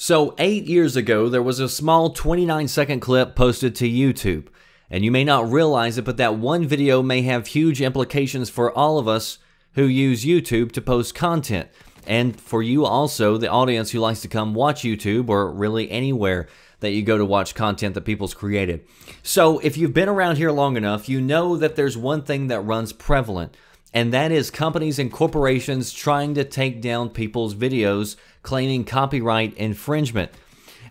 So 8 years ago, there was a small 29-second clip posted to YouTube. And you may not realize it, but that one video may have huge implications for all of us who use YouTube to post content. And for you also, the audience who likes to come watch YouTube or really anywhere that you go to watch content that people's created. So if you've been around here long enough, you know that there's one thing that runs prevalent. And that is companies and corporations trying to take down people's videos claiming copyright infringement.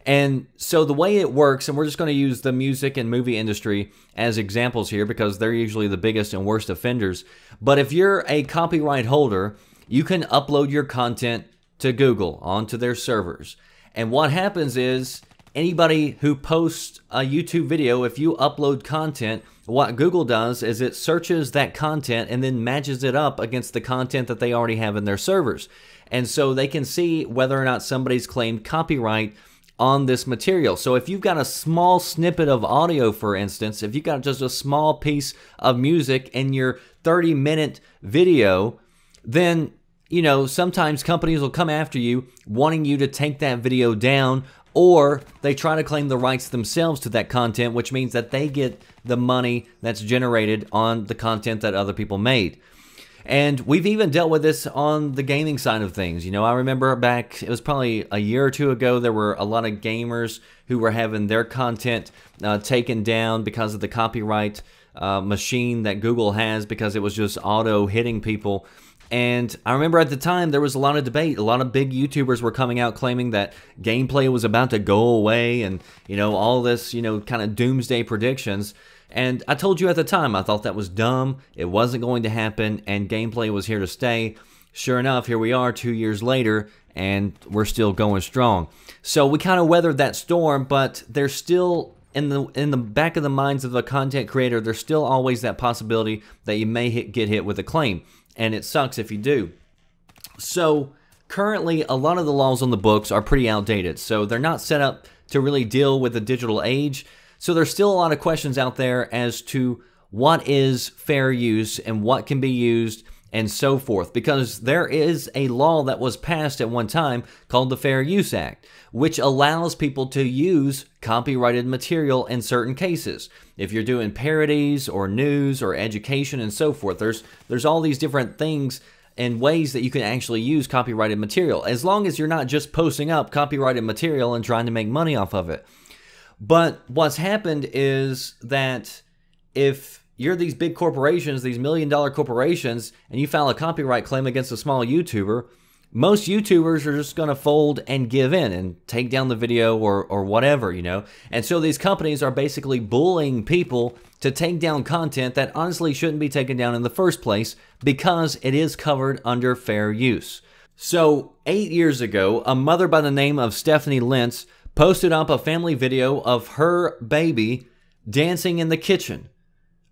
And so the way it works, and we're just going to use the music and movie industry as examples here because they're usually the biggest and worst offenders. But if you're a copyright holder, you can upload your content to Google onto their servers. And what happens is anybody who posts a YouTube video, if you upload content, what Google does is it searches that content and then matches it up against the content that they already have in their servers. And so they can see whether or not somebody's claimed copyright on this material. So if you've got a small snippet of audio, for instance, if you've got just a small piece of music in your 30-minute video, then, you know, sometimes companies will come after you wanting you to take that video down, or they try to claim the rights themselves to that content, which means that they get the money that's generated on the content that other people made. And we've even dealt with this on the gaming side of things. You know, I remember back, it was probably a year or two ago, there were a lot of gamers who were having their content taken down because of the copyright machine that Google has, because it was just auto hitting people. And I remember at the time there was a lot of debate. A lot of big YouTubers were coming out claiming that gameplay was about to go away and, you know, all this, you know, kind of doomsday predictions. And I told you at the time I thought that was dumb. It wasn't going to happen, and gameplay was here to stay. Sure enough, here we are 2 years later, and we're still going strong. So we kind of weathered that storm, but there's still, in the back of the minds of the content creator, there's still always that possibility that you may get hit with a claim. And it sucks if you do. So currently, a lot of the laws on the books are pretty outdated. So they're not set up to really deal with the digital age. So there's still a lot of questions out there as to what is fair use and what can be used and so forth. Because there is a law that was passed at one time called the Fair Use Act, which allows people to use copyrighted material in certain cases. If you're doing parodies or news or education and so forth, there's all these different things and ways that you can actually use copyrighted material, as long as you're not just posting up copyrighted material and trying to make money off of it. But what's happened is that if you're these big corporations, these million-dollar corporations, and you file a copyright claim against a small YouTuber, most YouTubers are just going to fold and give in and take down the video or whatever, you know. And so these companies are basically bullying people to take down content that honestly shouldn't be taken down in the first place because it is covered under fair use. So 8 years ago, a mother by the name of Stephanie Lentz posted up a family video of her baby dancing in the kitchen,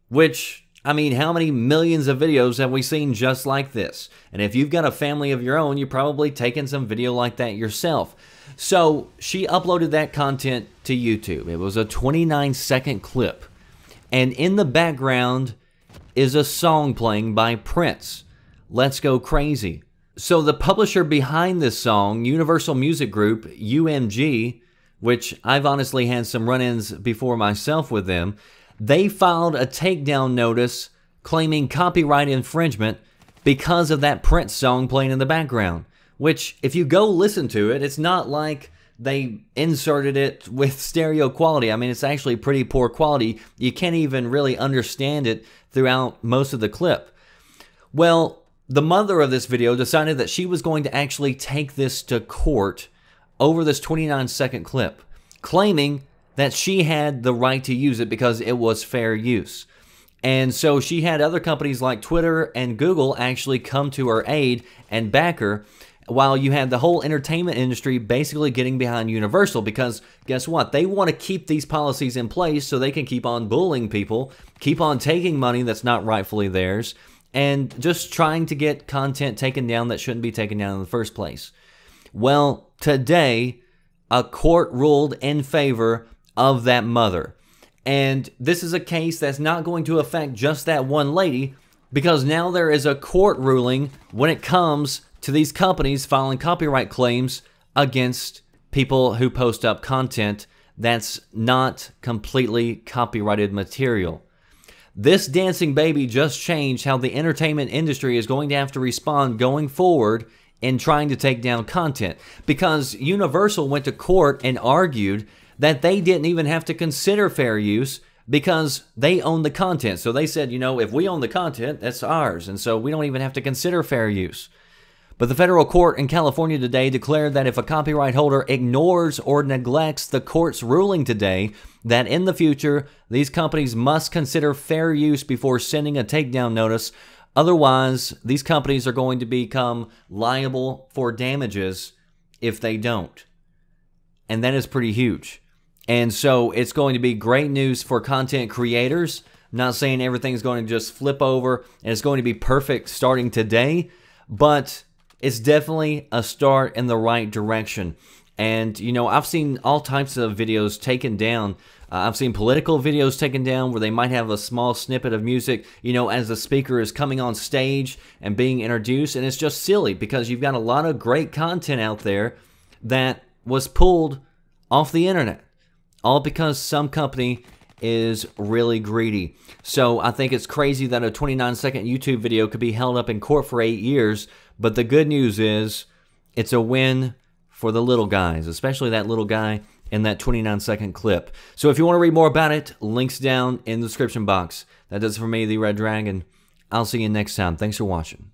which, I mean, how many millions of videos have we seen just like this? And if you've got a family of your own, you've probably taken some video like that yourself. So she uploaded that content to YouTube. It was a 29-second clip. And in the background is a song playing by Prince, Let's Go Crazy. So the publisher behind this song, Universal Music Group, UMG, which I've honestly had some run-ins before myself with them, they filed a takedown notice claiming copyright infringement because of that Prince song playing in the background. Which, if you go listen to it, it's not like they inserted it with stereo quality. I mean, it's actually pretty poor quality. You can't even really understand it throughout most of the clip. Well, the mother of this video decided that she was going to actually take this to court over this 29-second clip, claiming that she had the right to use it because it was fair use. And so she had other companies like Twitter and Google actually come to her aid and back her, while you had the whole entertainment industry basically getting behind Universal, because guess what? They want to keep these policies in place so they can keep on bullying people, keep on taking money that's not rightfully theirs, and just trying to get content taken down that shouldn't be taken down in the first place. Well, today, a court ruled in favor of that mother. And this is a case that's not going to affect just that one lady, because now there is a court ruling when it comes to these companies filing copyright claims against people who post up content that's not completely copyrighted material. This dancing baby just changed how the entertainment industry is going to have to respond going forward in trying to take down content, because Universal went to court and argued that they didn't even have to consider fair use because they own the content. So they said, you know, if we own the content, that's ours, and so we don't even have to consider fair use. But the federal court in California today declared that if a copyright holder ignores or neglects the court's ruling today, that in the future, these companies must consider fair use before sending a takedown notice. Otherwise, these companies are going to become liable for damages if they don't. And that is pretty huge. And so it's going to be great news for content creators. I'm not saying everything's going to just flip over and it's going to be perfect starting today, but it's definitely a start in the right direction. And, you know, I've seen all types of videos taken down. I've seen political videos taken down where they might have a small snippet of music, you know, as the speaker is coming on stage and being introduced. And it's just silly because you've got a lot of great content out there that was pulled off the internet, all because some company is really greedy. So I think it's crazy that a 29-second YouTube video could be held up in court for 8 years. But the good news is it's a win for the little guys, especially that little guy in that 29-second clip. So if you want to read more about it, links down in the description box. That does it for me, the Red Dragon. I'll see you next time. Thanks for watching.